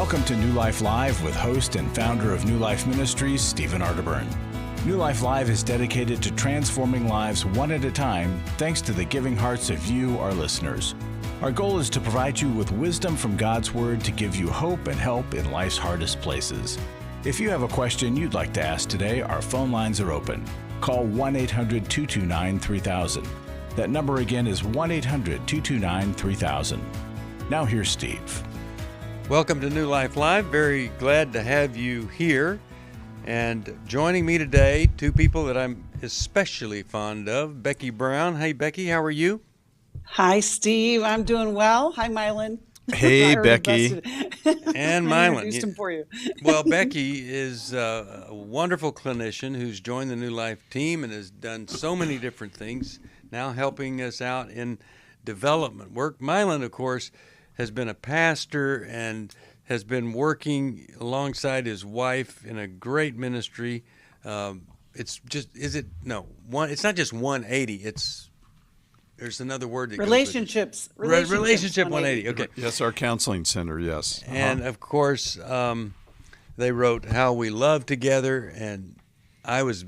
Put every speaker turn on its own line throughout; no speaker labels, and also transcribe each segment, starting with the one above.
Welcome to New Life Live with host and founder of New Life Ministries, Stephen Arterburn. New Life Live is dedicated to transforming lives one at a time, thanks to the giving hearts of you, our listeners. Our goal is to provide you with wisdom from God's Word to give you hope and help in life's hardest places. If you have a question you'd like to ask today, our phone lines are open. Call 1-800-229-3000. That number again is 1-800-229-3000. Now here's Steve.
Welcome to New Life Live. Very glad to have you here. And joining me today, two people that I'm especially fond of, Becky Brown. Hey, Becky, how are you?
Hi, Steve. I'm doing well. Hi, Milan.
Hey, Becky.
And
I
Milan.
introduced him for you.
Well, Becky is a wonderful clinician who's joined the New Life team and has done so many different things, now helping us out in development work. Milan, of course, has been a pastor and has been working alongside his wife in a great ministry. It's just, it's not just 180. There's another word that
Relationships.
Relationship 180. Okay.
Yes, our counseling center, yes.
And of course, they wrote How We Love Together, and I was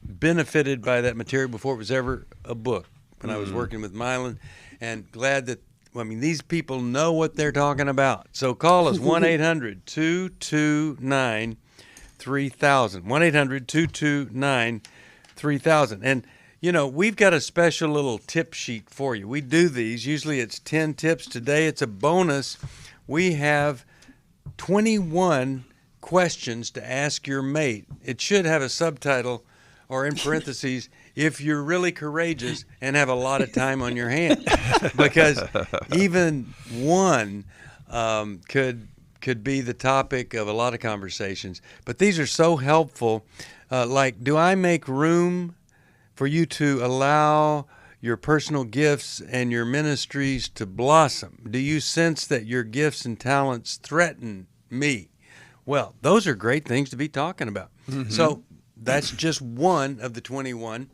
benefited by that material before it was ever a book when I was working with Milan, and glad that, these people know what they're talking about. So call us, 1-800-229-3000, 1-800-229-3000. And, we've got a special little tip sheet for you. We do these. Usually it's 10 tips. Today it's a bonus. We have 21 questions to ask your mate. It should have a subtitle or in parentheses, if you're really courageous and have a lot of time on your hands, because even one could be the topic of a lot of conversations. But these are so helpful. Like, do I make room for you to allow your personal gifts and your ministries to blossom? Do you sense that your gifts and talents threaten me? Well, those are great things to be talking about. Mm-hmm. So that's just one of the 21.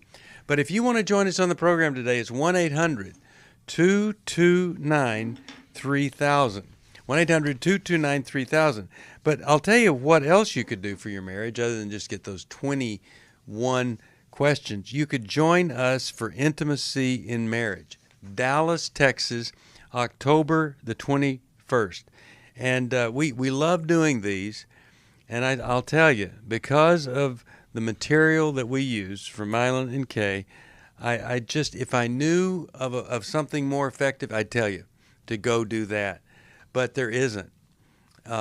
But if you want to join us on the program today, it's 1-800-229-3000. 1-800-229-3000. But I'll tell you what else you could do for your marriage other than just get those 21 questions. You could join us for Intimacy in Marriage, Dallas, Texas, October the 21st. And we love doing these. And I'll tell you, because of the material that we use from Milan and Kay, I just, if I knew of something more effective, I'd tell you to go do that. But there isn't.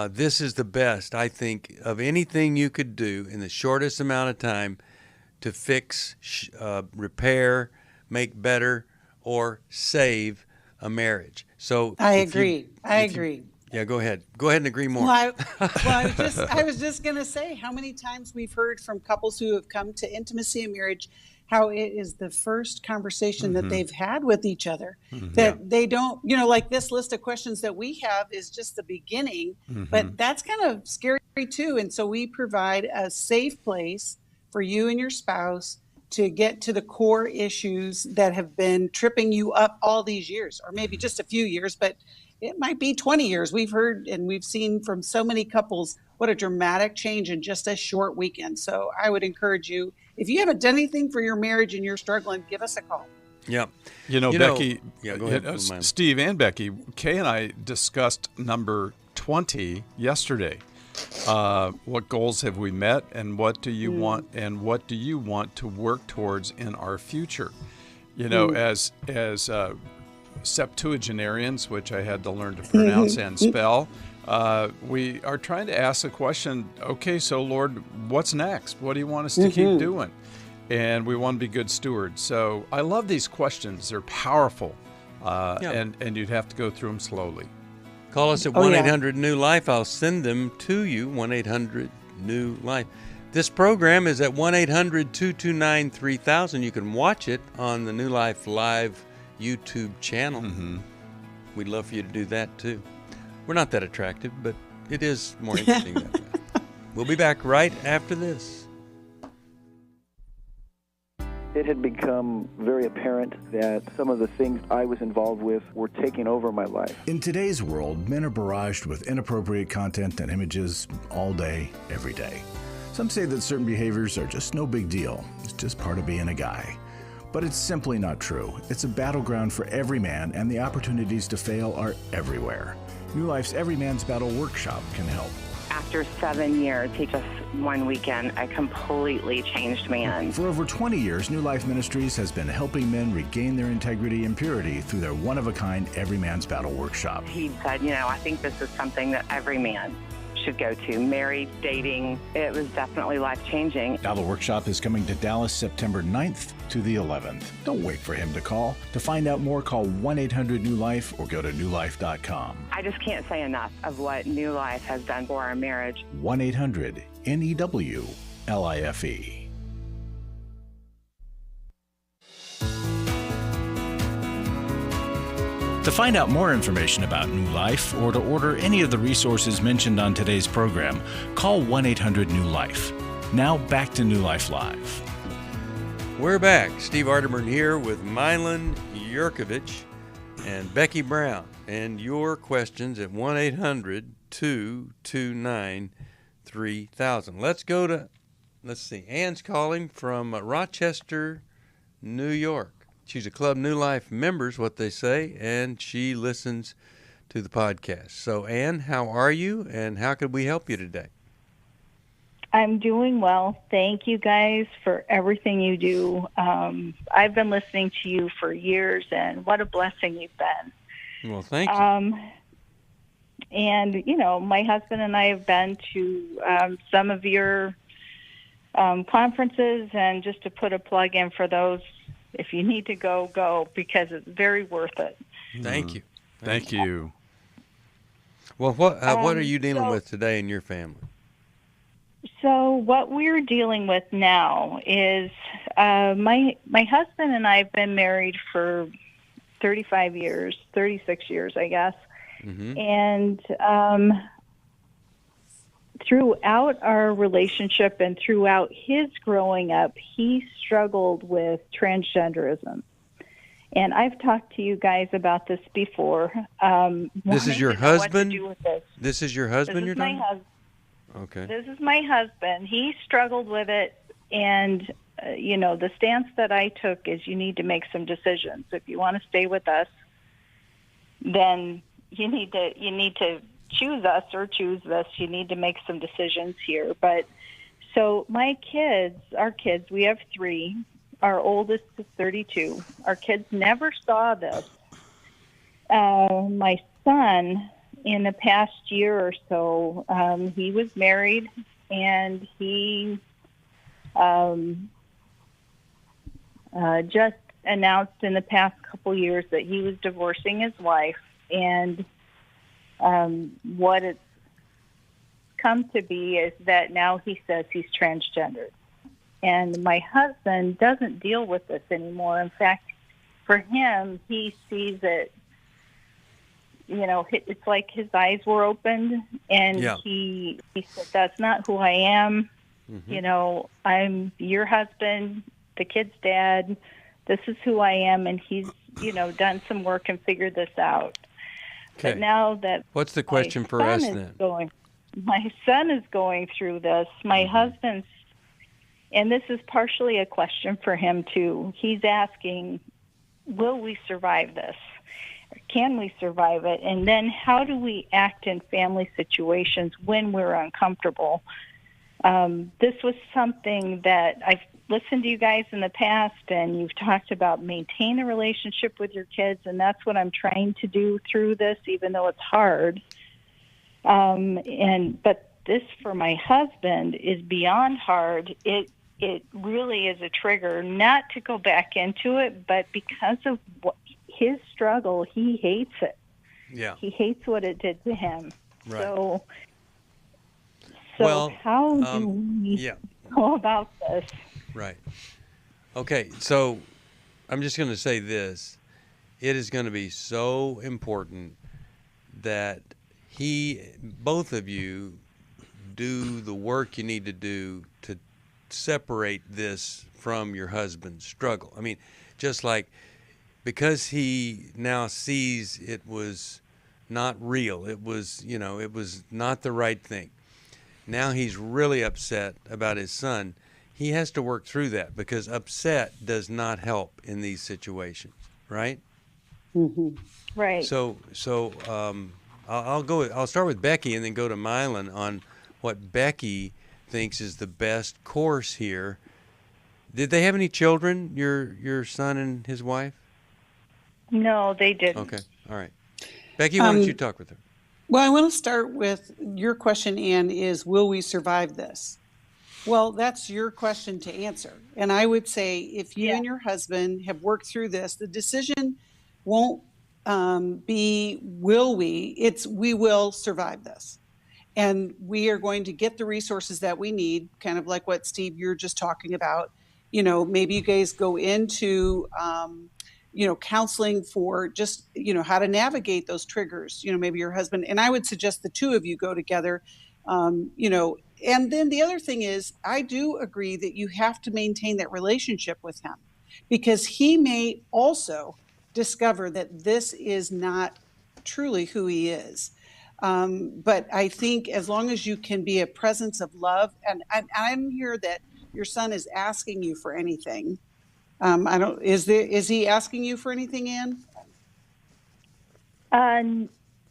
This is the best, I think, of anything you could do in the shortest amount of time to fix, repair, make better, or save a marriage. So
I agree.
Yeah, go ahead. Go ahead and agree more.
I was just going to say how many times we've heard from couples who have come to intimacy in marriage, how it is the first conversation that they've had with each other, that they don't, like this list of questions that we have is just the beginning, but that's kind of scary too. And so we provide a safe place for you and your spouse to get to the core issues that have been tripping you up all these years, or maybe just a few years, but it might be 20 years. We've heard and we've seen from so many couples what a dramatic change in just a short weekend. So I would encourage you, if you haven't done anything for your marriage and you're struggling, give us a call.
Yeah.
Becky,
go ahead.
Steve and Becky, Kay and I discussed number 20 yesterday. What goals have we met, and what do you want, and what do you want to work towards in our future? As septuagenarians, which I had to learn to pronounce and spell, we are trying to ask the question, okay, so Lord, what's next? What do you want us to keep doing? And we want to be good stewards. So I love these questions. They're powerful, and you'd have to go through them slowly.
Call us at 1-800-NEW-LIFE. I'll send them to you, 1-800-NEW-LIFE. This program is at 1-800-229-3000. You can watch it on the New Life Live YouTube channel. We'd love for you to do that too. We're not that attractive, but it is more interesting that way. We'll be back right after this.
it had become very apparent that some of the things I was involved with were taking over my life.
In today's world, men are barraged with inappropriate content and images all day, every day. Some say that certain behaviors are just no big deal. It's just part of being a guy. But it's simply not true. It's a battleground for every man, and the opportunities to fail are everywhere. New Life's Every Man's Battle Workshop can help.
After 7 years, he just one weekend, a completely changed man.
For over 20 years, New Life Ministries has been helping men regain their integrity and purity through their one-of-a-kind Every Man's Battle Workshop.
He said, I think this is something that every man should go to. Married, dating, it was definitely life-changing.
Battle Workshop is coming to Dallas September 9th to the 11th. Don't wait for him to call. To find out more, call 1-800-NEW-LIFE or go to newlife.com.
I just can't say enough of what New Life has done for our marriage.
1-800-NEW-LIFE. To find out more information about New Life or to order any of the resources mentioned on today's program, call 1-800-NEW-LIFE. Now back to New Life Live.
We're back. Steve Arterburn here with Milan Yerkovich and Becky Brown. And your questions at 1-800-229-3000. Let's see, Ann's calling from Rochester, New York. She's a Club New Life member, is what they say, and she listens to the podcast. So, Ann, how are you, and how could we help you today?
I'm doing well. Thank you guys for everything you do. I've been listening to you for years, and what a blessing you've been.
Well, thank you.
And, my husband and I have been to some of your conferences, and just to put a plug in for those, if you need to go, because it's very worth it.
Thank you.
Thank you.
Well, what are you dealing with today in your family?
So what we're dealing with now is my husband and I have been married for 36 years, I guess. Mm-hmm. And throughout our relationship and throughout his growing up, he struggled with transgenderism. And I've talked to you guys about this before.
This is your husband?
This is your husband
you're talking about?
Okay. This is my husband. He struggled with it, and the stance that I took is you need to make some decisions. If you want to stay with us, then you need to choose us or choose this. You need to make some decisions here. But so our kids, we have 3. Our oldest is 32. Our kids never saw this. My son, in the past year or so, he was married, and he just announced in the past couple years that he was divorcing his wife, and what it's come to be is that now he says he's transgendered. And my husband doesn't deal with this anymore. In fact, for him, he sees it, it's like his eyes were opened, and he said, that's not who I am. Mm-hmm. I'm your husband, the kid's dad. This is who I am. And he's, done some work and figured this out. Okay. But now that
what's the question for us then?
My son is going through this. My husband's, and this is partially a question for him too. He's asking, will we survive this? Can we survive it? And then how do we act in family situations when we're uncomfortable? This was something that I've listened to you guys in the past, and you've talked about maintain a relationship with your kids, and that's what I'm trying to do through this, even though it's hard. But this for my husband is beyond hard. It really is a trigger, not to go back into it, but because of his struggle, he hates it.
Yeah.
He hates what it did to him.
Right.
So
well,
how do we go about this?
Right. Okay, so I'm just going to say this. It is going to be so important that both of you do the work you need to do to separate this from your husband's struggle. I mean, just like, because he now sees it was not real, it was, it was not the right thing. Now he's really upset about his son. He has to work through that, because upset does not help in these situations, right?
Mm-hmm.
Right.
So I'll start with Becky and then go to Milan on what Becky thinks is the best course here. Did they have any children, your son and his wife?
No, they didn't.
Okay, all right. Becky, why don't you talk with her?
Well, I want to start with your question, Ann, is will we survive this? Well, that's your question to answer. And I would say if you and your husband have worked through this, the decision won't be will we, it's we will survive this. And we are going to get the resources that we need, kind of like what, Steve, you're just talking about. Maybe you guys go into counseling for just, how to navigate those triggers, maybe your husband, and I would suggest the two of you go together, and then the other thing is, I do agree that you have to maintain that relationship with him, because he may also discover that this is not truly who he is. But I think as long as you can be a presence of love, and I'm here that your son is asking you for anything. Is he asking you for anything, Ann?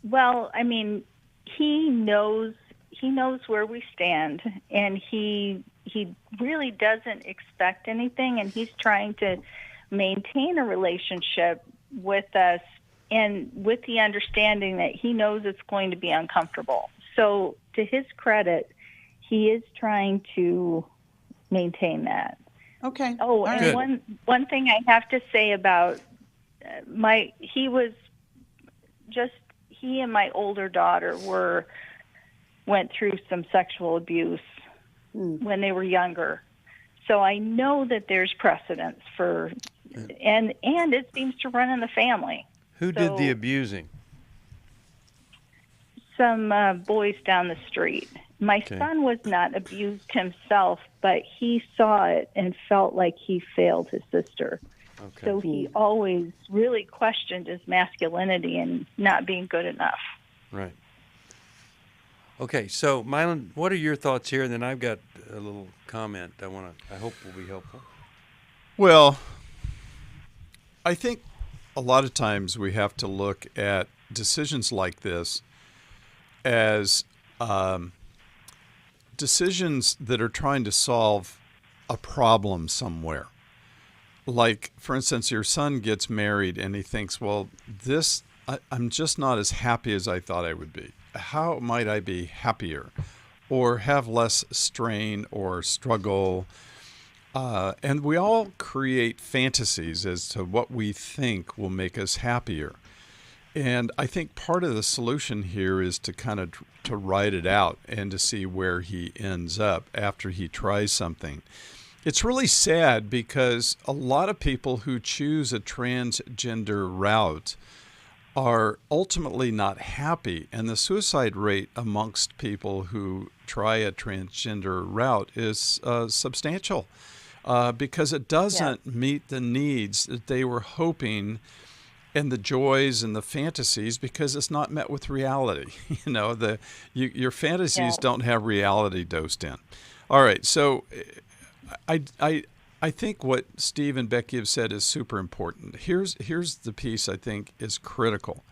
Well, I mean, he knows where we stand, and he really doesn't expect anything, and he's trying to maintain a relationship with us, and with the understanding that he knows it's going to be uncomfortable. So to his credit, he is trying to maintain that.
Okay.
Oh, and
Good.
one thing I have to say about he and my older daughter went through some sexual abuse when they were younger. So I know that there's precedence for, and it seems to run in the family.
Who did the abusing?
Some boys down the street. My son was not abused himself, but he saw it and felt like he failed his sister.
Okay.
So he always really questioned his masculinity and not being good enough.
Right. Okay, so Milan, what are your thoughts here? And then I've got a little comment I hope will be helpful.
Well, I think a lot of times we have to look at decisions like this as decisions that are trying to solve a problem somewhere. Like, for instance, your son gets married and he thinks, well, I'm just not as happy as I thought I would be. How might I be happier or have less strain or struggle? And we all create fantasies as to what we think will make us happier. And I think part of the solution here is to kind of to write it out and to see where he ends up after he tries something. It's really sad because a lot of people who choose a transgender route are ultimately not happy. And the suicide rate amongst people who try a transgender route is substantial because it doesn't meet the needs that they were hoping and the joys and the fantasies, because it's not met with reality. Your fantasies don't have reality dosed in. All right, so I think what Steve and Becky have said is super important. Here's the piece I think is critical.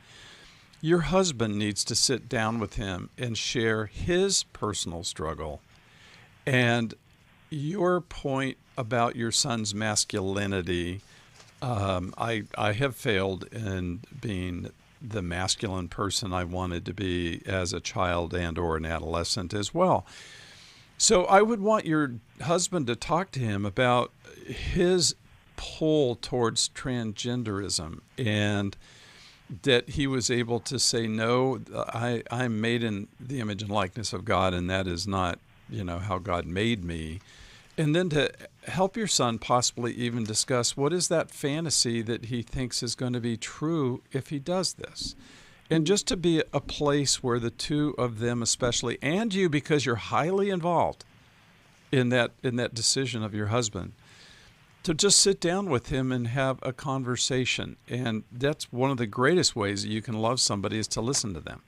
Your husband needs to sit down with him and share his personal struggle. And your point about your son's masculinity, I have failed in being the masculine person I wanted to be as a child and or an adolescent as well. So I would want your husband to talk to him about his pull towards transgenderism, and that he was able to say, no, I'm made in the image and likeness of God, and that is not, how God made me. And then to help your son possibly even discuss what is that fantasy that he thinks is going to be true if he does this. And just to be a place where the two of them especially, and you because you're highly involved, in that decision of your husband, to just sit down with him and have a conversation. And that's one of the greatest ways that you can love somebody, is to listen to them.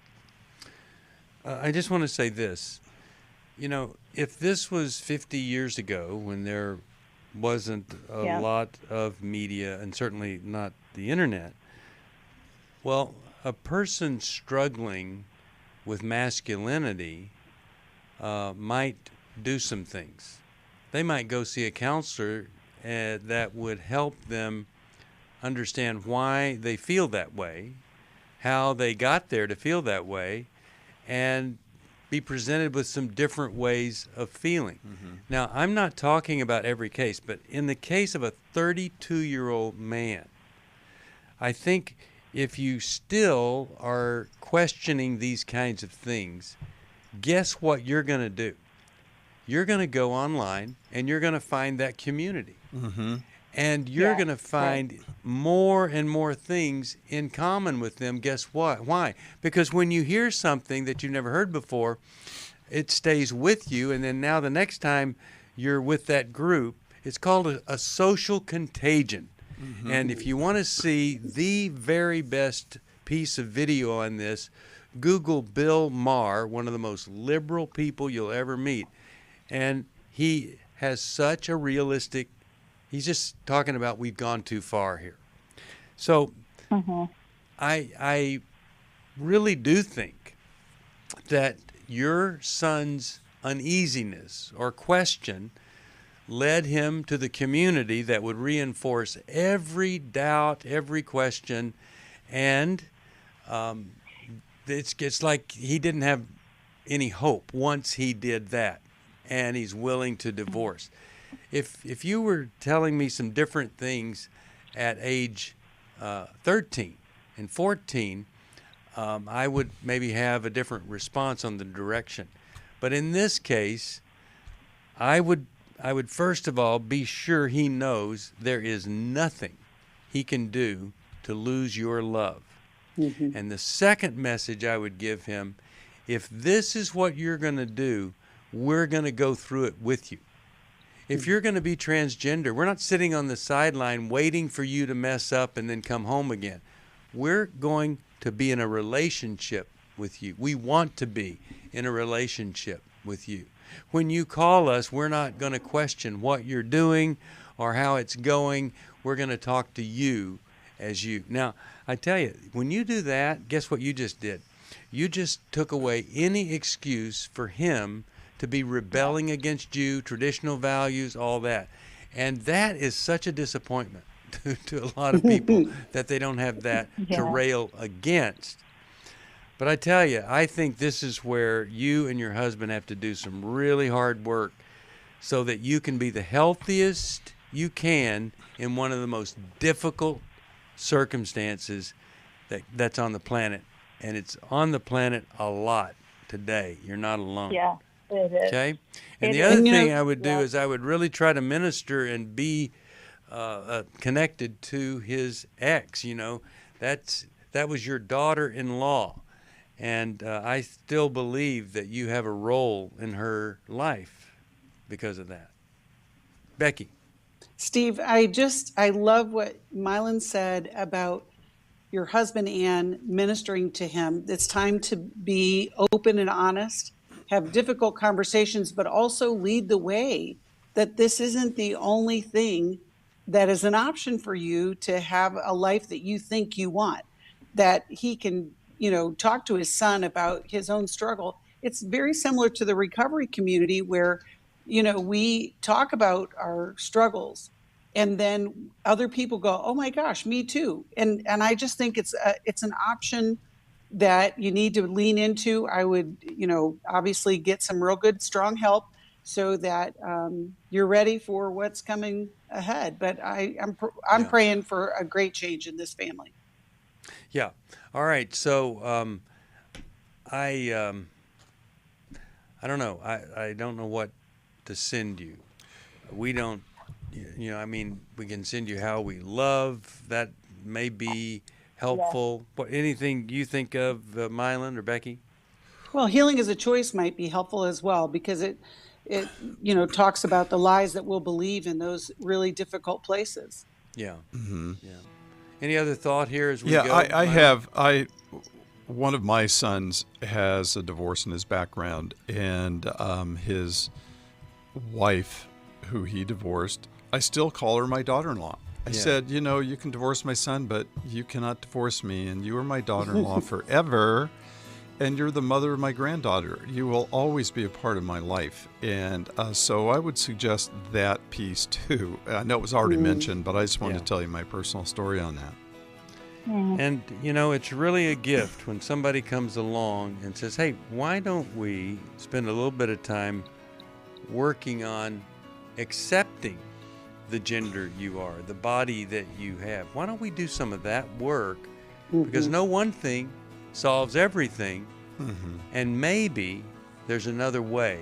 I just want to say this. You know, if this was 50 years ago, when there wasn't a lot of media and certainly not the internet, well, a person struggling with masculinity might do some things. They might go see a counselor that would help them understand why they feel that way, how they got there to feel that way, and be presented with some different ways of feeling. Mm-hmm. Now, I'm not talking about every case, but in the case of a 32-year-old man, I think if you still are questioning these kinds of things, guess what you're going to do? You're going to go online and you're going to find that community. Mm-hmm. And you're going to find more and more things in common with them. Guess what? Why? Because when you hear something that you've never heard before, it stays with you. And then now the next time you're with that group, it's called a social contagion. Mm-hmm. And if you want to see the very best piece of video on this, Google Bill Maher, one of the most liberal people you'll ever meet. And he has such a realistic, he's just talking about we've gone too far here. So I really do think that your son's uneasiness or question led him to the community that would reinforce every doubt, every question, and it's like he didn't have any hope once he did that, and he's willing to divorce. If you were telling me some different things at age 13 and 14, I would maybe have a different response on the direction. But in this case, I would first of all be sure he knows there is nothing he can do to lose your love. Mm-hmm. And the second message I would give him, if this is what you're going to do, we're going to go through it with you. If you're going to be transgender, we're not sitting on the sideline waiting for you to mess up and then come home again. We're going to be in a relationship with you. We want to be in a relationship with you. When you call us, we're not going to question what you're doing or how it's going. We're going to talk to you as you. Now, I tell you, when you do that, guess what you just did? You just took away any excuse for him to be rebelling against you, traditional values, all that. And that is such a disappointment to a lot of people that they don't have that to rail against. But I tell you, I think this is where you and your husband have to do some really hard work so that you can be the healthiest you can in one of the most difficult circumstances that's on the planet. And it's on the planet a lot today. You're not alone.
Yeah, it is.
Okay? And the other thing I would do is I would really try to minister and be connected to his ex. You know, that was your daughter-in-law. And I still believe that you have a role in her life because of that. Becky.
Steve, I love what Milan said about your husband and ministering to him. It's time to be open and honest, have difficult conversations, but also lead the way that this isn't the only thing that is an option for you to have a life that you think you want, that he can, talk to his son about his own struggle. It's very similar to the recovery community where, we talk about our struggles and then other people go, oh my gosh, me too. And I just think it's an option that you need to lean into. I would, obviously get some real good, strong help so that you're ready for what's coming ahead. But I'm praying for a great change in this family.
Yeah. All right. So I don't know. I don't know what to send you. We don't, we can send you how we love. That may be helpful. What, anything you think of, Milan or Becky?
Well, healing as a choice might be helpful as well, because it talks about the lies that we'll believe in those really difficult places.
Yeah. Yeah. Any other thought here as we go?
I have. One of my sons has a divorce in his background, and his wife, who he divorced, I still call her my daughter-in-law. I said, you can divorce my son, but you cannot divorce me, and you are my daughter-in-law forever, and you're the mother of my granddaughter. You will always be a part of my life. And so I would suggest that piece too. I know it was already mentioned, but I just wanted to tell you my personal story on that.
And, it's really a gift when somebody comes along and says, hey, why don't we spend a little bit of time working on accepting the gender you are, the body that you have? Why don't we do some of that work? Because no one thing solves everything, and maybe there's another way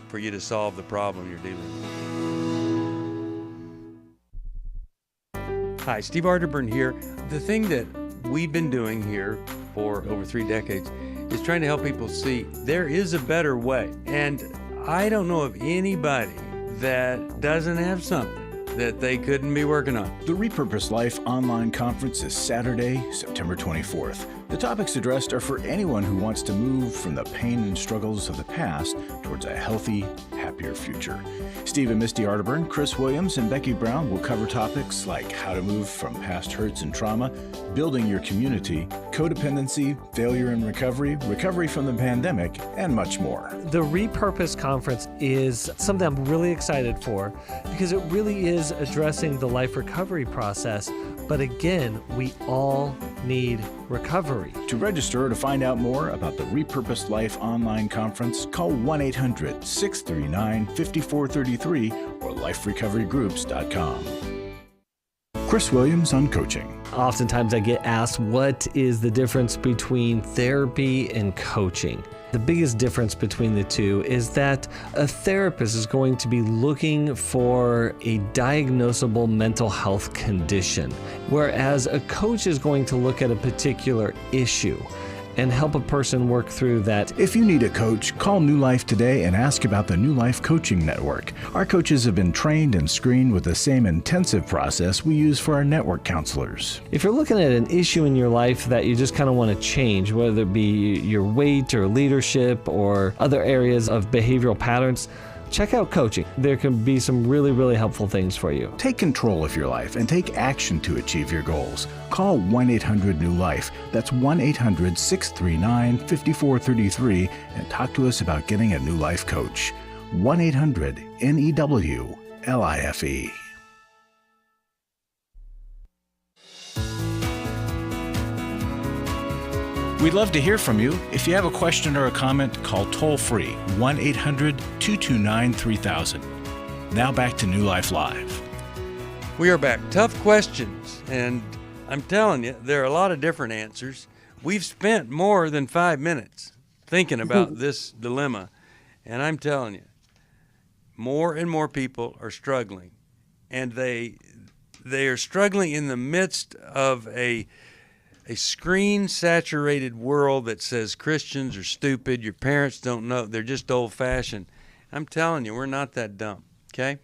for you to solve the problem you're dealing with. Hi, Steve Arterburn here. The thing that we've been doing here for over 3 decades is trying to help people see there is a better way. And I don't know of anybody that doesn't have something that they couldn't be working on.
The Repurposed Life online conference is Saturday, September 24th. The topics addressed are for anyone who wants to move from the pain and struggles of the past towards a healthy, happier future. Steve and Misty Arterburn, Chris Williams, and Becky Brown will cover topics like how to move from past hurts and trauma, building your community, codependency, failure and recovery, recovery from the pandemic, and much more.
The Repurposed Conference is something I'm really excited for because it really is addressing the life recovery process. But again, we all need recovery.
To register or to find out more about the Repurposed Life online conference, call 1-800-639-5433 or liferecoverygroups.com. Chris Williams on coaching.
Oftentimes I get asked, what is the difference between therapy and coaching? The biggest difference between the two is that a therapist is going to be looking for a diagnosable mental health condition, whereas a coach is going to look at a particular issue and help a person work through that.
If you need a coach, call New Life today and ask about the New Life Coaching Network. Our coaches have been trained and screened with the same intensive process we use for our network counselors.
If you're looking at an issue in your life that you just kind of want to change, whether it be your weight or leadership or other areas of behavioral patterns, check out coaching. There can be some really, really helpful things for you.
Take control of your life and take action to achieve your goals. Call 1-800-NEW-LIFE. That's 1-800-639-5433 and talk to us about getting a New Life coach. 1-800-NEW-LIFE. We'd love to hear from you. If you have a question or a comment, call toll-free 1-800-229-3000. Now back to New Life Live.
We are back. Tough questions, and I'm telling you, there are a lot of different answers. We've spent more than 5 minutes thinking about this dilemma, and I'm telling you, more and more people are struggling, and they are struggling in the midst of a screen-saturated world that says Christians are stupid, your parents don't know, they're just old-fashioned. I'm telling you, we're not that dumb, okay?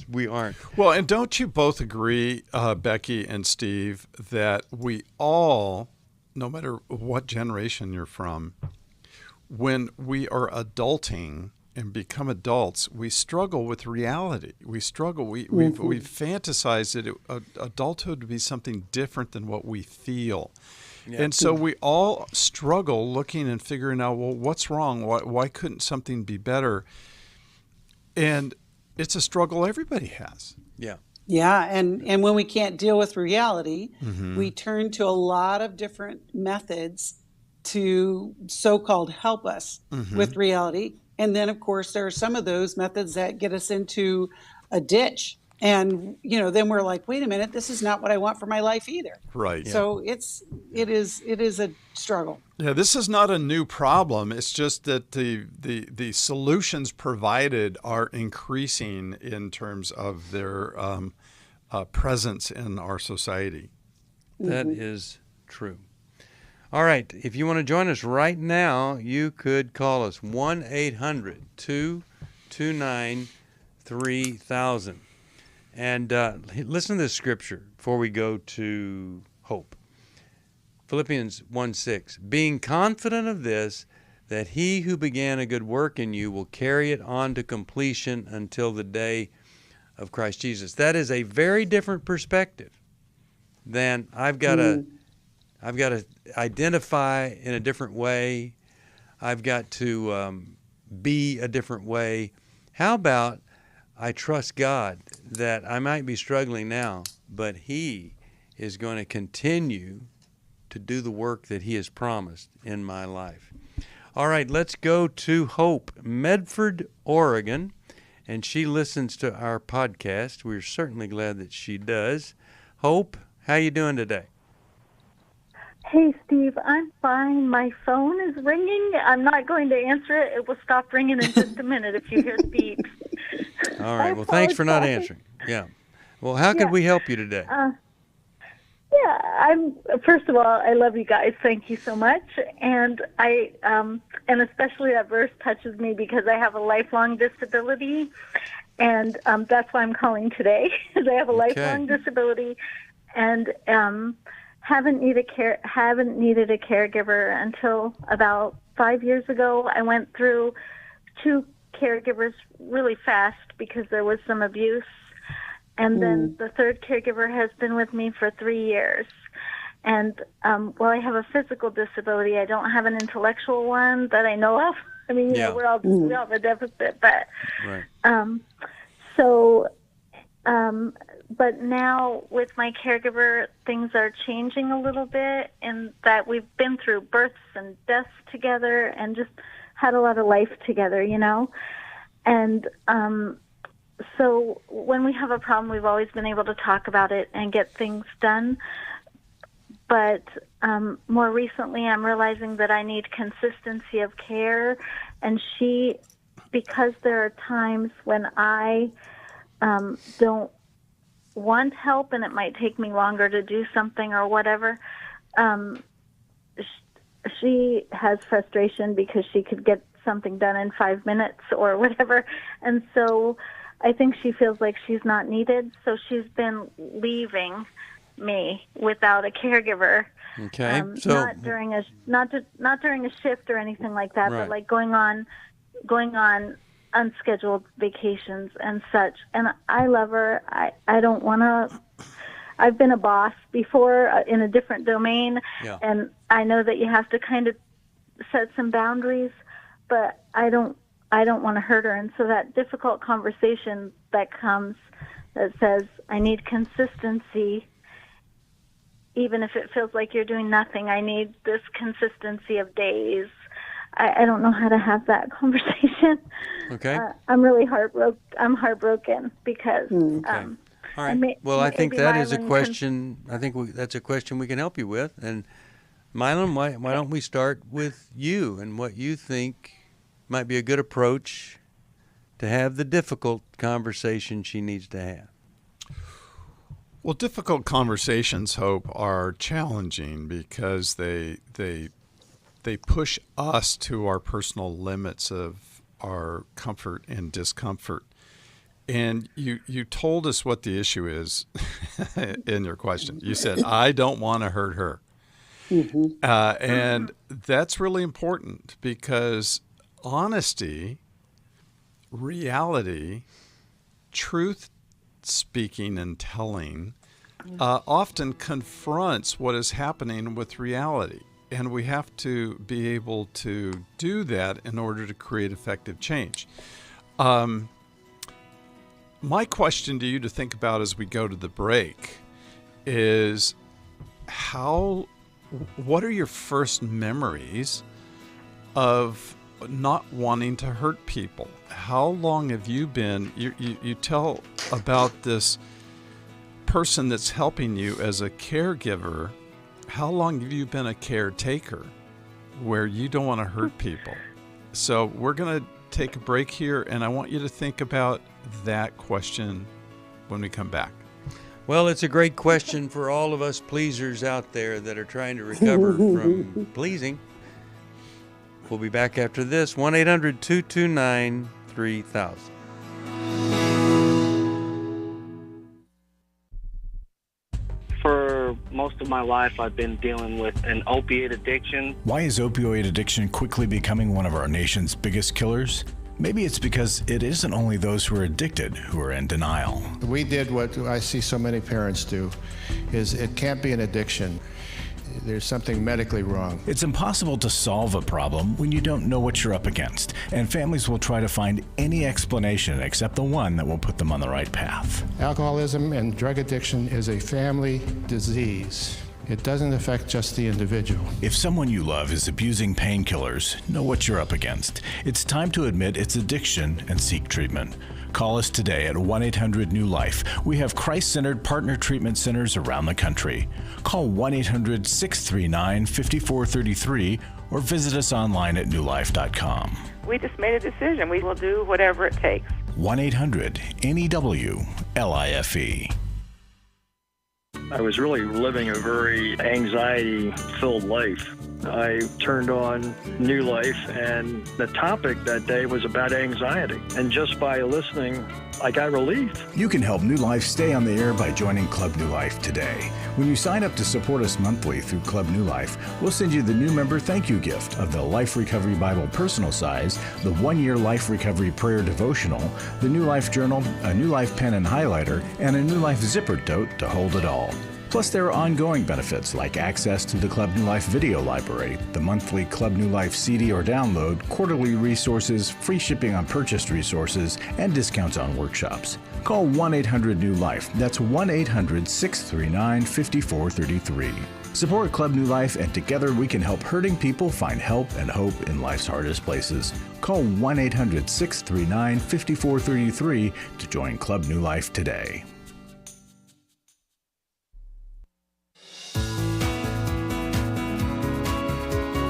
We aren't.
Well, and don't you both agree, Becky and Steve, that we all, no matter what generation you're from, when we are adulting and become adults, we struggle with reality. We struggle. We fantasize that adulthood would be something different than what we feel. Yeah. And so we all struggle looking and figuring out, well, what's wrong? Why couldn't something be better? And it's a struggle everybody has.
Yeah.
Yeah, and when we can't deal with reality, we turn to a lot of different methods to so-called help us with reality. And then, of course, there are some of those methods that get us into a ditch. And, then we're like, wait a minute, this is not what I want for my life either.
Right. Yeah.
So it is a struggle.
Yeah, this is not a new problem. It's just that the solutions provided are increasing in terms of their presence in our society.
That is true. All right, if you want to join us right now, you could call us 1-800-229-3000. 229-3000. And listen to this scripture before we go to hope. Philippians 1:6. Being confident of this, that he who began a good work in you will carry it on to completion until the day of Christ Jesus. That is a very different perspective than I've got to identify in a different way. I've got to be a different way. How about I trust God that I might be struggling now, but he is going to continue to do the work that he has promised in my life. All right, let's go to Hope, Medford, Oregon, and she listens to our podcast. We're certainly glad that she does. Hope, how you doing today?
Hey, Steve, I'm fine. My phone is ringing. I'm not going to answer it. It will stop ringing in just a minute if you hear the beep.
All right, well, thanks for not answering. Yeah. Well, how could we help you today?
First of all, I love you guys. Thank you so much. And and especially that verse touches me because I have a lifelong disability, and that's why I'm calling today. Because I have a lifelong disability, and haven't needed a caregiver until about 5 years ago. I went through 2 caregivers really fast because there was some abuse. And then the 3rd caregiver has been with me for 3 years. And while I have a physical disability, I don't have an intellectual one that I know of. I mean, we all have a deficit, but but now with my caregiver, things are changing a little bit in that we've been through births and deaths together and just had a lot of life together, And so when we have a problem, we've always been able to talk about it and get things done. But more recently, I'm realizing that I need consistency of care. And because there are times when I don't want help and it might take me longer to do something or whatever, she has frustration because she could get something done in 5 minutes or whatever. And so I think she feels like she's not needed, so she's been leaving me without a caregiver.
Okay, so
not during a shift or anything like that, but like going on unscheduled vacations and such. And I love her. I don't want to. I've been a boss before in a different domain, and I know that you have to kind of set some boundaries, but I don't want to hurt her. And so that difficult conversation that comes that says, I need consistency, even if it feels like you're doing nothing. I need this consistency of days. I don't know how to have that conversation.
Okay.
I'm really heartbroken because.
All right. Well, I think that is a question. I think that's a question we can help you with. And Milan, why don't we start with you and what you think might be a good approach to have the difficult conversation she needs to have?
Well, difficult conversations, Hope, are challenging because they push us to our personal limits of our comfort and discomfort. And you told us what the issue is in your question. You said, I don't want to hurt her. And that's really important because honesty, reality, truth speaking and telling often confronts what is happening with reality. And we have to be able to do that in order to create effective change. My question to you to think about as we go to the break is what are your first memories of not wanting to hurt people? How long have you been, you tell about this person that's helping you as a caregiver. How long have you been a caretaker where you don't want to hurt people? So we're going to take a break here, and I want you to think about that question when we come back.
Well, it's a great question for all of us pleasers out there that are trying to recover from pleasing. We'll be back after this. 1-800-229-3000. 3000.
For most of my life, I've been dealing with an opiate addiction.
Why is opioid addiction quickly becoming one of our nation's biggest killers? Maybe it's because it isn't only those who are addicted who are in denial.
We did what I see so many parents do, is it can't be an addiction. There's something medically wrong.
It's impossible to solve a problem when you don't know what you're up against, and families will try to find any explanation except the one that will put them on the right path.
Alcoholism and drug addiction is a family disease. It doesn't affect just the individual.
If someone you love is abusing painkillers, know what you're up against. It's time to admit it's addiction and seek treatment. Call us today at 1-800-NEW-LIFE. We have Christ-centered partner treatment centers around the country. Call 1-800-639-5433 or visit us online at newlife.com.
We just made a decision. We will do whatever it takes.
1-800-NEW-LIFE.
I was really living a very anxiety-filled life. I turned on New Life, and the topic that day was about anxiety. And just by listening, I got relief.
You can help New Life stay on the air by joining Club New Life today. When you sign up to support us monthly through Club New Life, we'll send you the new member thank you gift of the Life Recovery Bible personal size, the 1-year Life Recovery Prayer Devotional, the New Life Journal, a New Life pen and highlighter, and a New Life zipper tote to hold it all. Plus, there are ongoing benefits like access to the Club New Life video library, the monthly Club New Life CD or download, quarterly resources, free shipping on purchased resources, and discounts on workshops. Call 1-800-NEW-LIFE. That's 1-800-639-5433. Support Club New Life, and together we can help hurting people find help and hope in life's hardest places. Call 1-800-639-5433 to join Club New Life today.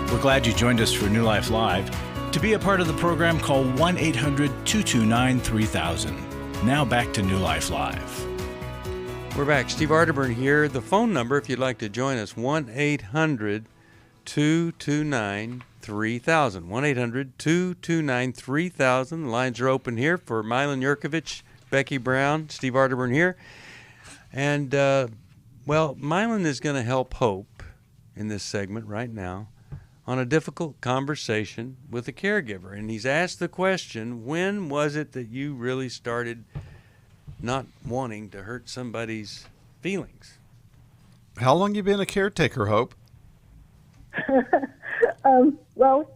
We're glad you joined us for New Life Live. To be a part of the program, call 1-800-229-3000. Now back to New Life Live.
We're back. Steve Arterburn here. The phone number, if you'd like to join us, 1-800-229-3000. 1-800-229-3000. The lines are open here for Milan Yerkovich, Becky Brown, Steve Arterburn here. And, Milan is going to help Hope in this segment right now on a difficult conversation with a caregiver. And he's asked the question, when was it that you really started not wanting to hurt somebody's feelings?
How long you been a caretaker, Hope?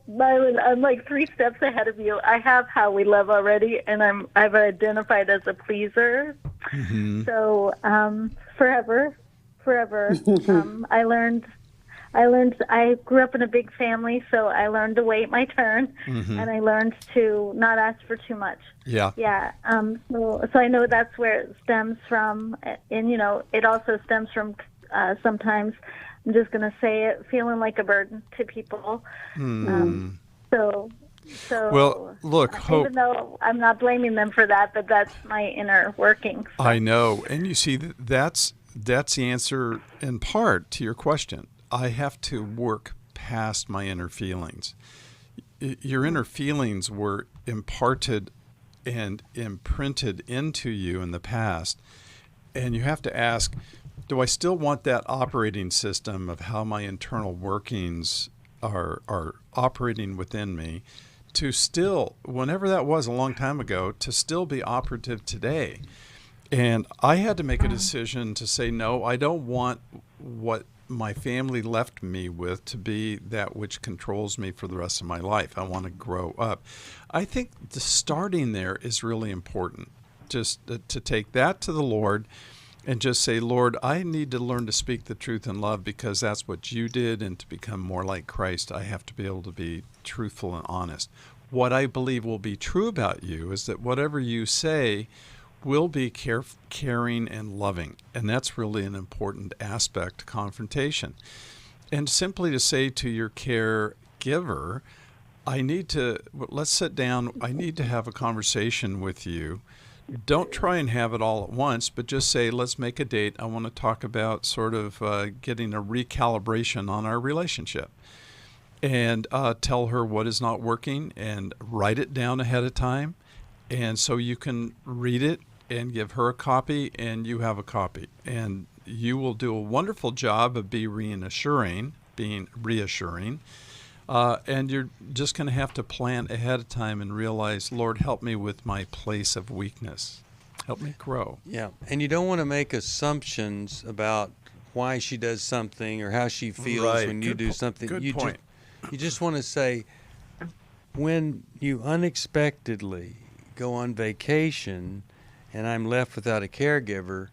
Myron, I'm like 3 steps ahead of you. I have how we love already, and I've identified as a pleaser.
Mm-hmm.
So forever. I grew up in a big family, so I learned to wait my turn,
Mm-hmm.
and I learned to not ask for too much.
Yeah.
Yeah. So I know that's where it stems from, and it also stems from sometimes, I'm just going to say it, feeling like a burden to people. So
Well, look, Hope,
even though I'm not blaming them for that, but that's my inner working. So.
I know, and you see, that's the answer in part to your question. I have to work past my inner feelings. Your inner feelings were imparted and imprinted into you in the past, and you have to ask, do I still want that operating system of how my internal workings are operating within me to still, whenever that was a long time ago, to still be operative today? And I had to make a decision to say, no, I don't want what my family left me with to be that which controls me for the rest of my life. I want to grow up. I think the starting there is really important, just to take that to the Lord and just say, Lord, I need to learn to speak the truth in love because that's what you did, and to become more like Christ, I have to be able to be truthful and honest. What I believe will be true about you is that whatever you say will be caring and loving, and that's really an important aspect to confrontation. And simply to say to your caregiver, let's sit down, I need to have a conversation with you. Don't try and have it all at once, but just say, let's make a date. I want to talk about sort of getting a recalibration on our relationship. And tell her what is not working and write it down ahead of time And so you can read it and give her a copy, and you have a copy. And you will do a wonderful job of being reassuring. And you're just going to have to plan ahead of time and realize, Lord, help me with my place of weakness. Help me grow.
Yeah, and you don't want to make assumptions about why she does something or how she feels when you do something.
Good point.
You just want to say, when you unexpectedly go on vacation and I'm left without a caregiver,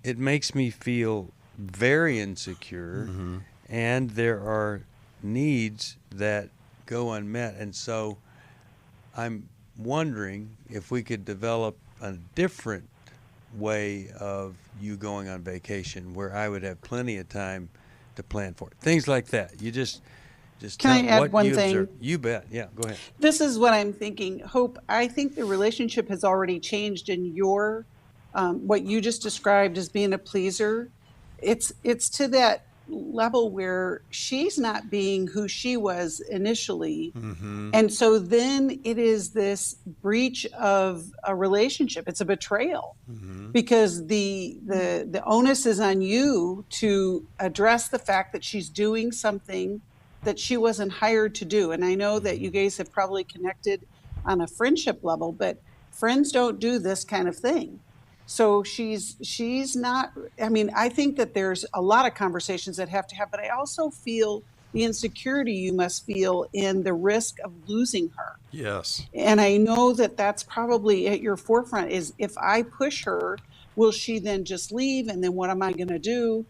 it makes me feel very insecure, and there are needs that go unmet. And so I'm wondering if we could develop a different way of you going on vacation where I would have plenty of time to plan for it. Things like that. You just
Can
tell
I add
what
one
you
thing?
observe. You bet. Yeah, go ahead.
This is what I'm thinking. Hope, I think the relationship has already changed in your, what you just described as being a pleaser. It's to that level where she's not being who she was initially. And so then it is this breach of a relationship. It's a betrayal because the onus is on you to address the fact that she's doing something that she wasn't hired to do. And I know that you guys have probably connected on a friendship level, but friends don't do this kind of thing. So she's not, I mean, I think that there's a lot of conversations that have to happen, but I also feel the insecurity you must feel in the risk of losing her.
Yes.
And I know that that's probably at your forefront is, if I push her, will she then just leave? And then what am I going to do?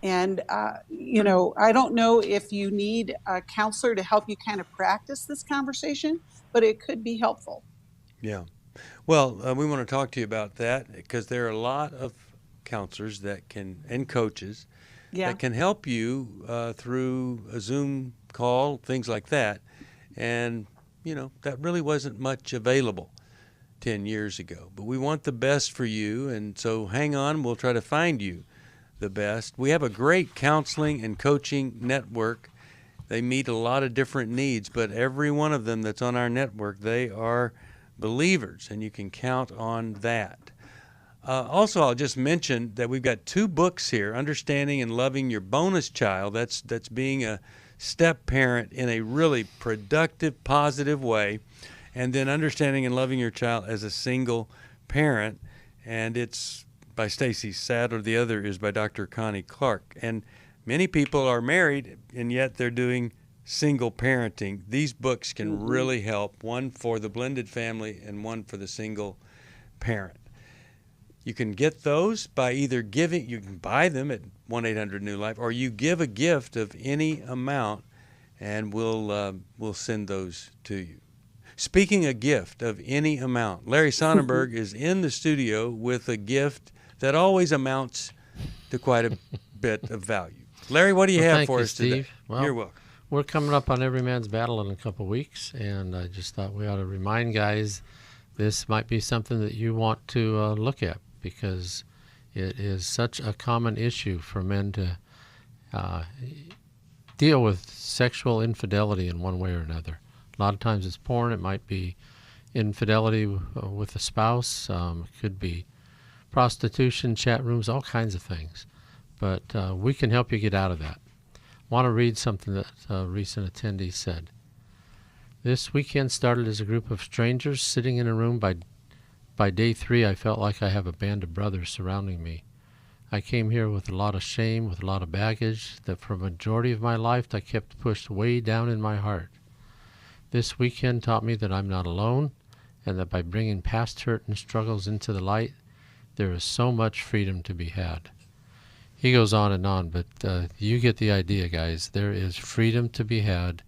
And, you know, I don't know if you need a counselor to help you kind of practice this conversation, but it could be helpful.
Yeah. Well, we want to talk to you about that because there are a lot of counselors that can, and coaches, that can help you through a Zoom call, things like that. And, you know, that really wasn't much available 10 years ago. But we want the best for you, and so hang on, we'll try to find you the best. We have a great counseling and coaching network. They meet a lot of different needs, but every one of them that's on our network, they are believers, and you can count on that. Also, I'll just mention that we've got 2 books here, Understanding and Loving Your Bonus Child. That's being a step parent in a really productive, positive way, and then Understanding and Loving Your Child as a single parent, and it's by Stacy Sadler. The other is by Dr. Connie Clark. And many people are married, and yet they're doing single parenting. These books can really help, one for the blended family and one for the single parent. You can get those by either giving, you can buy them at 1-800-NEW-LIFE, or you give a gift of any amount, and we'll send those to you. Speaking of gift of any amount, Larry Sonnenberg is in the studio with a gift that always amounts to quite a bit of value. Larry, what do you have for us today?
Well,
you're welcome.
We're coming up on Every Man's Battle in a couple of weeks, and I just thought we ought to remind guys this might be something that you want to look at, because it is such a common issue for men to deal with sexual infidelity in one way or another. A lot of times it's porn. It might be infidelity with a spouse. It could be prostitution, chat rooms, all kinds of things. But we can help you get out of that. I want to read something that a recent attendee said. This weekend started as a group of strangers sitting in a room. By day 3, I felt like I have a band of brothers surrounding me. I came here with a lot of shame, with a lot of baggage that for a majority of my life I kept pushed way down in my heart. This weekend taught me that I'm not alone, and that by bringing past hurt and struggles into the light, there is so much freedom to be had. He goes on, but you get the idea, guys. There is freedom to be had,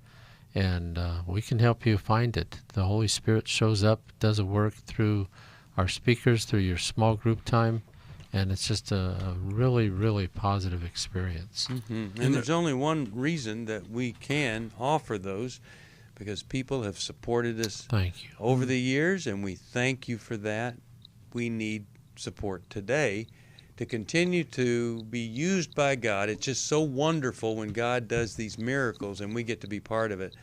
and we can help you find it. The Holy Spirit shows up, does a work through our speakers, through your small group time, and it's just a really, really positive experience.
Mm-hmm. And there's only one reason that we can offer those, because people have supported us over the years, and we thank you for that. We need support today to continue to be used by God. It's just so wonderful when God does these miracles and we get to be part of it.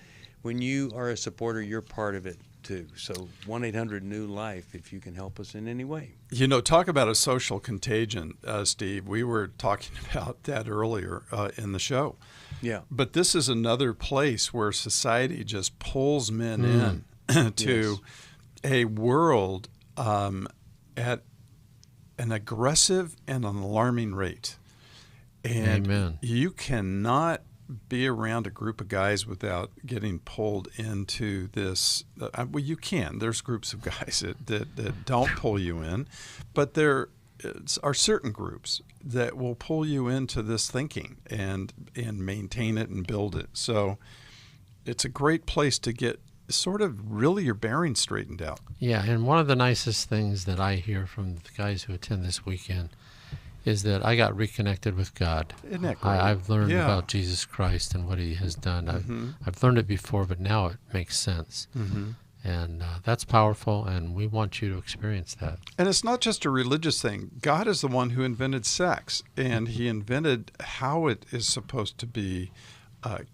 when you are a supporter, you're part of it too. So 1-800-NEW-LIFE if you can help us in any way.
You know, talk about a social contagion, Steve. We were talking about that earlier in the show.
Yeah.
But this is another place where society just pulls men in to a world at an aggressive and an alarming rate. And
Amen.
You cannot be around a group of guys without getting pulled into this. Well, you can. There's groups of guys that don't pull you in, but there are certain groups that will pull you into this thinking and maintain it and build it. So it's a great place to get sort of really your bearings straightened out.
Yeah, and one of the nicest things that I hear from the guys who attend this weekend is that I got reconnected with God.
Isn't that great?
I've learned about Jesus Christ and what he has done. I've learned it before, but now it makes sense. And that's powerful, and we want you to experience that.
And it's not just a religious thing. God is the one who invented sex, and he invented how it is supposed to be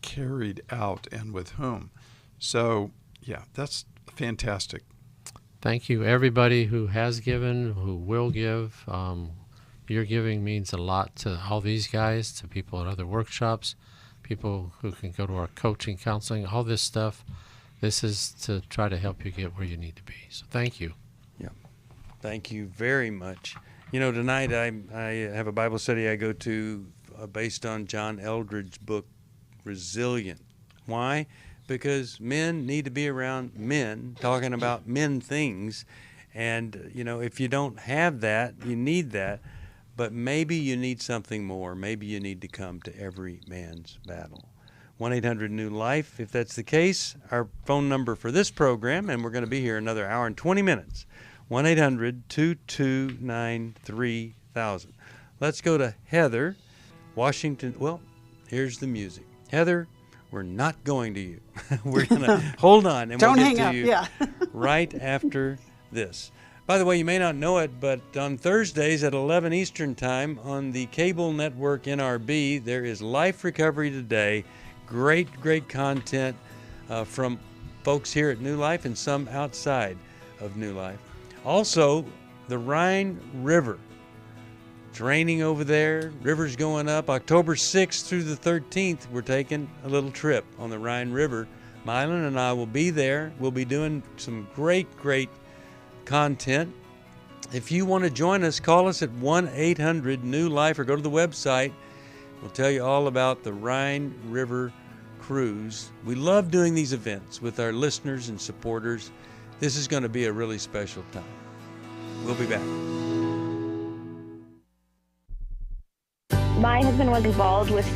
carried out and with whom. So, yeah, that's fantastic.
Thank you, everybody who has given, who will give. Your giving means a lot to all these guys, to people at other workshops, people who can go to our coaching, counseling, all this stuff. This is to try to help you get where you need to be. So thank you.
Yeah. Thank you very much. You know, tonight I have a Bible study I go to based on John Eldredge's book, Resilient. Why? Because men need to be around men, talking about men things. And, you know, if you don't have that, you need that. But maybe you need something more. Maybe you need to come to every man's battle. 1-800-NEW-LIFE, if that's the case. Our phone number for this program, and we're going to be here another hour and 20 minutes, 1-800-229-3000. Let's go to Heather, Washington. Well, here's the music. Heather, we're not going to you. We're going to hold on, and
Don't
we'll
hang
get
up,
to you
yeah.
right after this. By the way, you may not know it, but on Thursdays at 11 Eastern Time on the cable network NRB, there is Life Recovery Today. Great content from folks here at New Life and some outside of New Life. Also, the Rhine River. It's raining over there. River's going up. October 6th through the 13th, we're taking a little trip on the Rhine River. Milan and I will be there. We'll be doing some great content. If you want to join us, call us at 1-800-NEW-LIFE or go to the website. We'll tell you all about the Rhine River Cruise. We love doing these events with our listeners and supporters. This is going to be a really special time. We'll be back.
My husband was involved with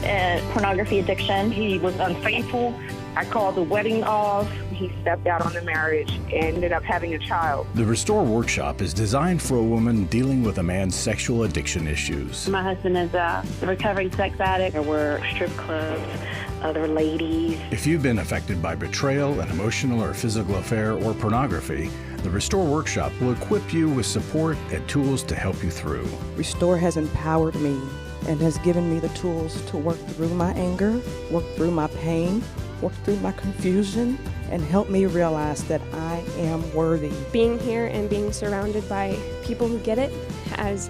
pornography addiction.
He was unfaithful. I called the wedding off. He stepped out on the marriage and ended up having a child.
The Restore Workshop is designed for a woman dealing with a man's sexual addiction issues.
My husband is a recovering sex addict. There were strip clubs, other ladies.
If you've been affected by betrayal, an emotional or physical affair, or pornography, the Restore Workshop will equip you with support and tools to help you through.
Restore has empowered me and has given me the tools to work through my anger, work through my pain, work through my confusion, and help me realize that I am worthy.
Being here and being surrounded by people who get it has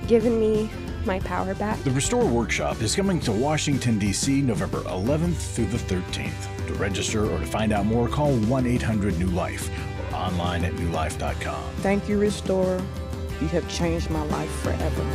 given me my power back.
The Restore Workshop is coming to Washington, D.C. November 11th through the 13th. To register or to find out more, call 1-800-NEW-LIFE or online at newlife.com.
Thank you, Restore. You have changed my life forever.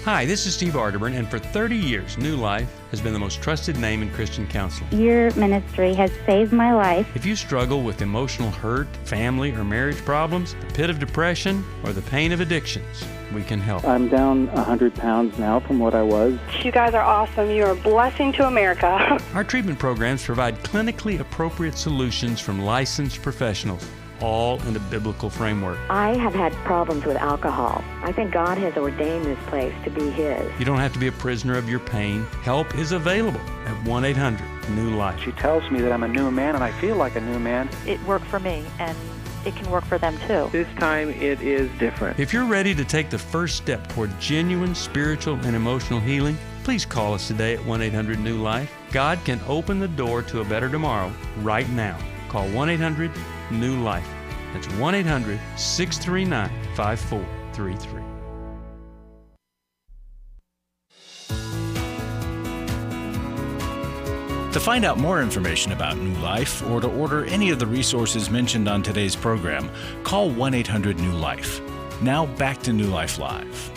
Hi, this is Steve Arterburn, and for 30 years, New Life has been the most trusted name in Christian counseling.
Your ministry has saved my life.
If you struggle with emotional hurt, family or marriage problems, the pit of depression, or the pain of addictions, we can help.
I'm down 100 pounds now from what I was.
You guys are awesome. You're a blessing to America.
Our treatment programs provide clinically appropriate solutions from licensed professionals, all in a biblical framework.
I have had problems with alcohol. I think God has ordained this place to be His.
You don't have to be a prisoner of your pain. Help is available at 1-800-NEW-LIFE.
She tells me that I'm a new man, and I feel like a new man.
It worked for me, and it can work for them too.
This time it is different.
If you're ready to take the first step toward genuine spiritual and emotional healing, please call us today at 1-800-NEW-LIFE. God can open the door to a better tomorrow right now. Call 1-800-NEW-LIFE. That's 1-800-639-5433.
To find out more information about New Life or to order any of the resources mentioned on today's program, call 1-800-NEW-LIFE. Now back to New Life Live.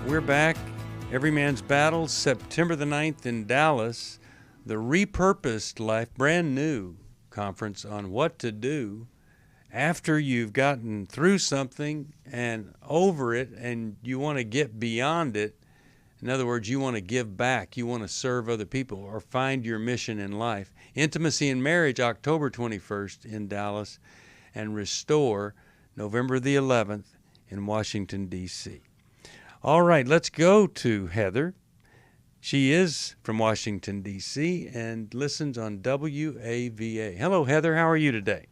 We're back. Every Man's Battle, September the 9th in Dallas. The Repurposed Life, brand new conference on what to do after you've gotten through something and over it and you want to get beyond it. In other words, you want to give back, you want to serve other people or find your mission in life. Intimacy in Marriage, October 21st in Dallas, and Restore, November the 11th in Washington, D.C. All right, let's go to Heather. She is from Washington, D.C. and listens on WAVA. Hello, Heather. How are you today?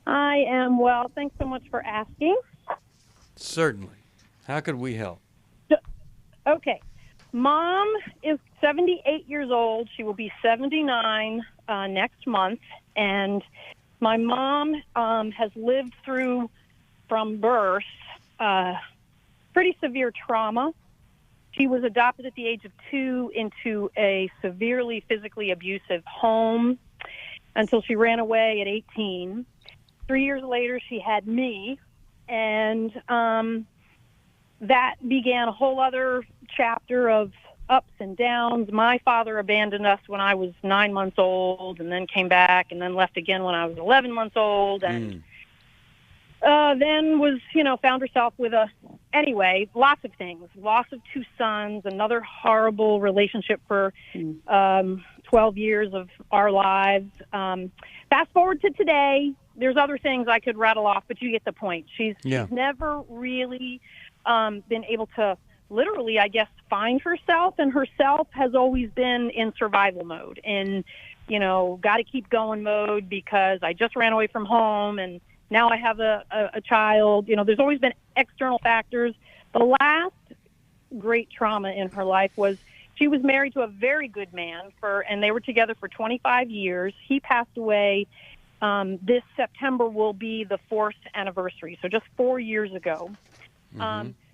I am well. Thanks so much for asking.
Certainly. How could we help?
Okay. Mom is 78 years old. She will be 79 next month. And my mom has lived through, from birth, pretty severe trauma. She was adopted at the age of 2 into a severely physically abusive home until she ran away at 18. 3 years later, she had me, and that began a whole other chapter of ups and downs. My father abandoned us when I was 9 months old and then came back and then left again when I was 11 months old. And then was, found herself with lots of things. Loss of 2 sons, another horrible relationship for 12 years of our lives. Fast forward to today. There's other things I could rattle off, but you get the point. She's never really been able to literally, I guess, find herself, and herself has always been in survival mode, in, got to keep going mode because I just ran away from home and now I have a child. There's always been external factors. The last great trauma in her life was she was married to a very good man and they were together for 25 years. He passed away. This September will be the 4th anniversary, so just 4 years ago.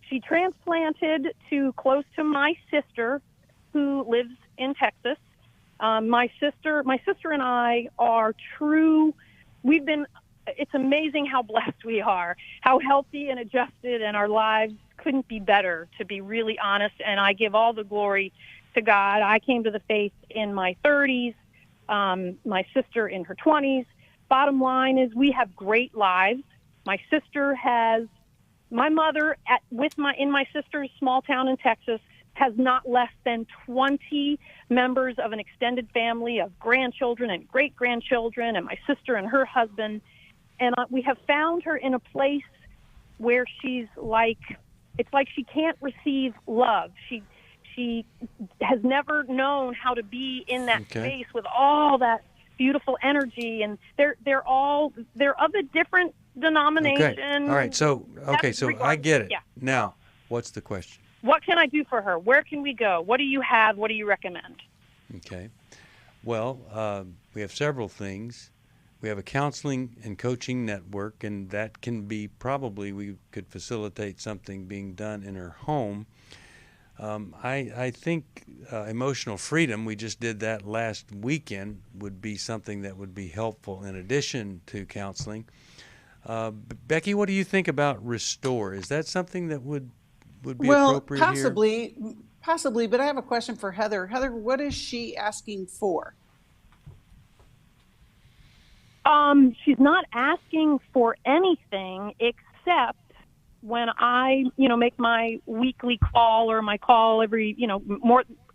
She transplanted close to my sister, who lives in Texas. My sister and I are true. It's amazing how blessed we are, how healthy and adjusted, and our lives couldn't be better, to be really honest. And I give all the glory to God. I came to the faith in my 30s, my sister in her 20s. Bottom line is we have great lives. My mother in my sister's small town in Texas has not less than 20 members of an extended family of grandchildren and great-grandchildren, and my sister and her husband. And we have found her in a place where it's like she can't receive love. She has never known how to be in that space with all that beautiful energy, and they're of a different denomination.
Okay. All right. So I get it.
Yeah.
Now, what's the question?
What can I do for her? Where can we go? What do you have? What do you recommend?
Okay. Well, we have several things. We have a counseling and coaching network, and that can be we could facilitate something being done in her home. I think emotional freedom, we just did that last weekend, would be something that would be helpful in addition to counseling. Becky, what do you think about Restore? Is that something that would be appropriate
possibly,
here?
Possibly, but I have a question for Heather. Heather, what is she asking for?
She's not asking for anything except when I, make my weekly call or my call every,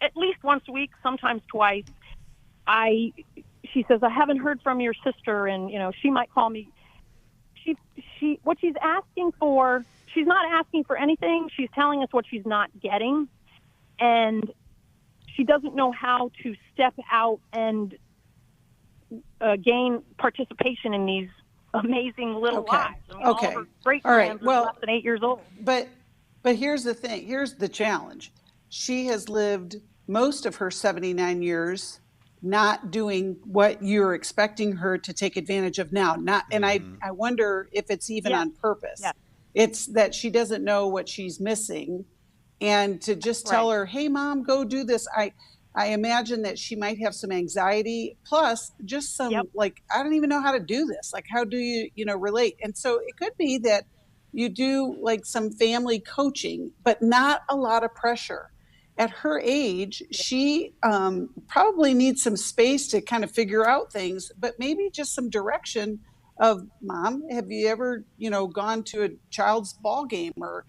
at least once a week, sometimes twice. She says, I haven't heard from your sister, and, she might call me. What she's asking for, she's not asking for anything. She's telling us what she's not getting, and she doesn't know how to step out and gain participation in these amazing little lives. All her great
all right.
Well, less than 8 years old.
But here's the thing. Here's the challenge. she has lived most of her 79 years not doing what you're expecting her to take advantage of now. And I wonder if it's even on purpose. Yeah. It's that she doesn't know what she's missing. And to just tell her, hey, Mom, go do this. I imagine that she might have some anxiety, plus just some like, I don't even know how to do this. Like, how do you, relate? And so it could be that you do like some family coaching, but not a lot of pressure. At her age, she probably needs some space to kind of figure out things, but maybe just some direction of, Mom, have you ever, gone to a child's ball game? Or,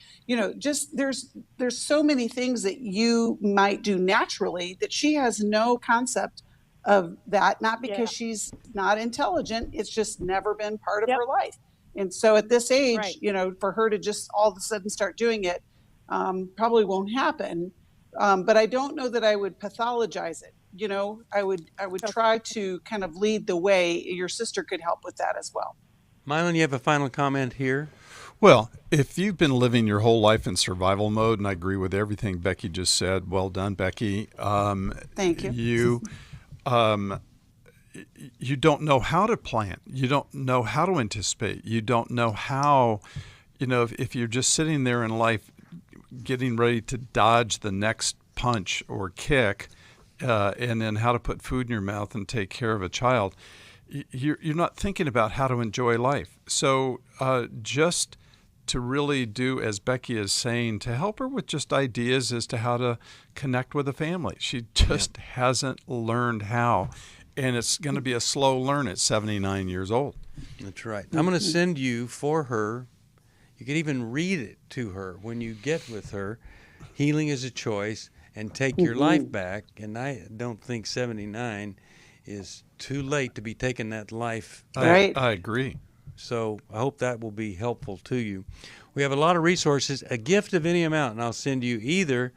just there's so many things that you might do naturally that she has no concept of that, not because she's not intelligent, it's just never been part of her life. And so at this age, for her to just all of a sudden start doing it probably won't happen. But I don't know that I would pathologize it. I would try to kind of lead the way. Your sister could help with that as well.
Milan, you have a final comment here?
Well, if you've been living your whole life in survival mode, and I agree with everything Becky just said, well done, Becky.
Thank you.
You don't know how to plan. You don't know how to anticipate. You don't know how, if you're just sitting there in life getting ready to dodge the next punch or kick, and then how to put food in your mouth and take care of a child, you're not thinking about how to enjoy life. So just to really do, as Becky is saying, to help her with just ideas as to how to connect with a family. She just hasn't learned how, and it's going to be a slow learn at 79 years old.
That's right. I'm going to send you for her. You can even read it to her when you get with her. Healing is a choice, and take your life back. And I don't think 79 is too late to be taking that life back.
I agree.
So I hope that will be helpful to you. We have a lot of resources. A gift of any amount, and I'll send you either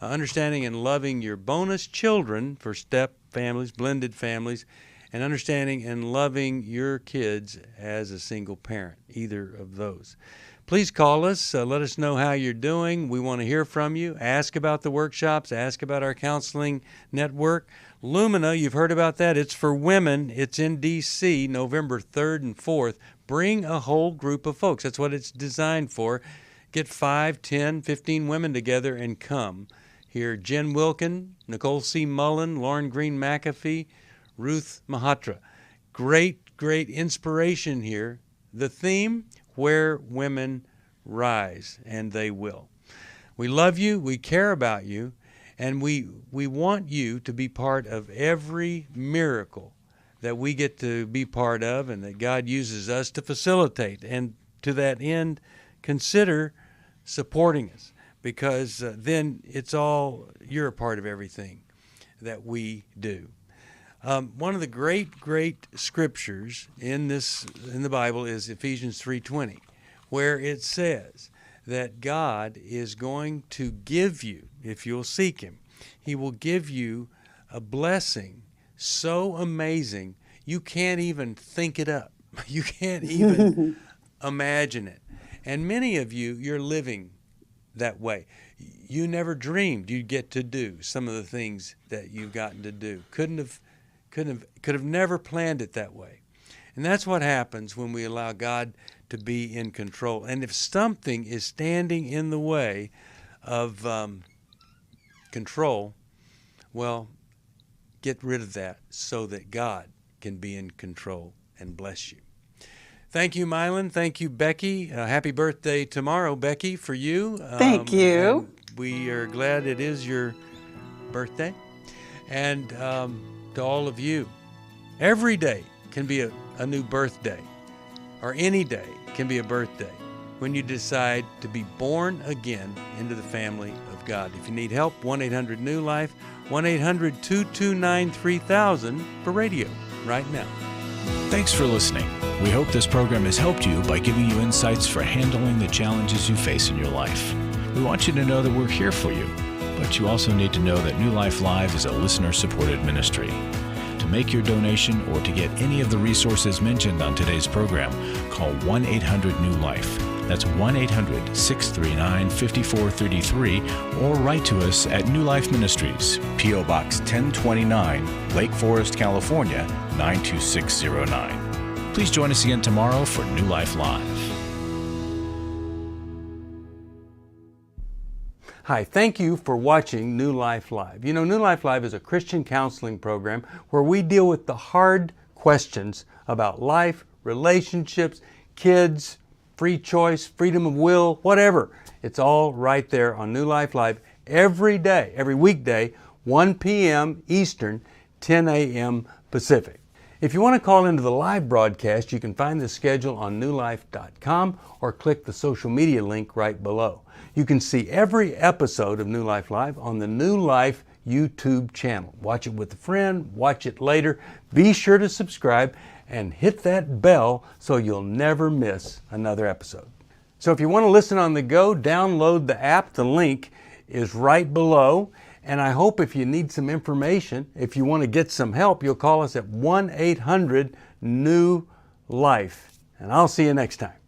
Understanding and Loving Your Bonus Children for step families, blended families, and Understanding and Loving Your Kids as a Single Parent, either of those. Please call us. Let us know how you're doing. We want to hear from you. Ask about the workshops. Ask about our counseling network. Lumina, you've heard about that. It's for women. It's in D.C., November 3rd and 4th. Bring a whole group of folks. That's what it's designed for. Get 5, 10, 15 women together and come. Hear Jen Wilkin, Nicole C. Mullen, Lauren Green McAfee, Ruth Mahatra. Great inspiration here. The theme, Where Women Rise, and they will. We love you, we care about you, and we want you to be part of every miracle that we get to be part of and that God uses us to facilitate. And to that end, consider supporting us, because then it's all, you're a part of everything that we do. One of the great scriptures in the Bible is Ephesians 3:20, where it says that God is going to give you, if you'll seek Him, He will give you a blessing so amazing you can't even think it up. You can't even imagine it. And many of you, you're living that way. You never dreamed you'd get to do some of the things that you've gotten to do. Could have never planned it that way. And that's what happens when we allow God to be in control. And if something is standing in the way of control, well, get rid of that so that God can be in control and bless you. Thank you, Milan. Thank you, Becky. Happy birthday tomorrow, Becky, for you.
Thank you.
We are glad it is your birthday. And to all of you, every day can be a new birthday, or any day can be a birthday when you decide to be born again into the family of God. If you need help, 1-800-NEW-LIFE, 1-800-229-3000 for radio right now.
Thanks for listening. We hope this program has helped you by giving you insights for handling the challenges you face in your life. We want you to know that we're here for you, but you also need to know that New Life Live is a listener-supported ministry. To make your donation or to get any of the resources mentioned on today's program, call 1-800-NEW-LIFE. That's 1-800-639-5433, or write to us at New Life Ministries, P.O. Box 1029, Lake Forest, California, 92609. Please join us again tomorrow for New Life Live.
Hi, thank you for watching New Life Live. You know, New Life Live is a Christian counseling program where we deal with the hard questions about life, relationships, kids, free choice, freedom of will, whatever. It's all right there on New Life Live every day, every weekday, 1 p.m. Eastern, 10 a.m. Pacific. If you want to call into the live broadcast, you can find the schedule on newlife.com or click the social media link right below. You can see every episode of New Life Live on the New Life YouTube channel. Watch it with a friend, watch it later. Be sure to subscribe and hit that bell so you'll never miss another episode. So if you want to listen on the go, download the app. The link is right below. And I hope if you need some information, if you want to get some help, you'll call us at 1-800-NEW-LIFE. And I'll see you next time.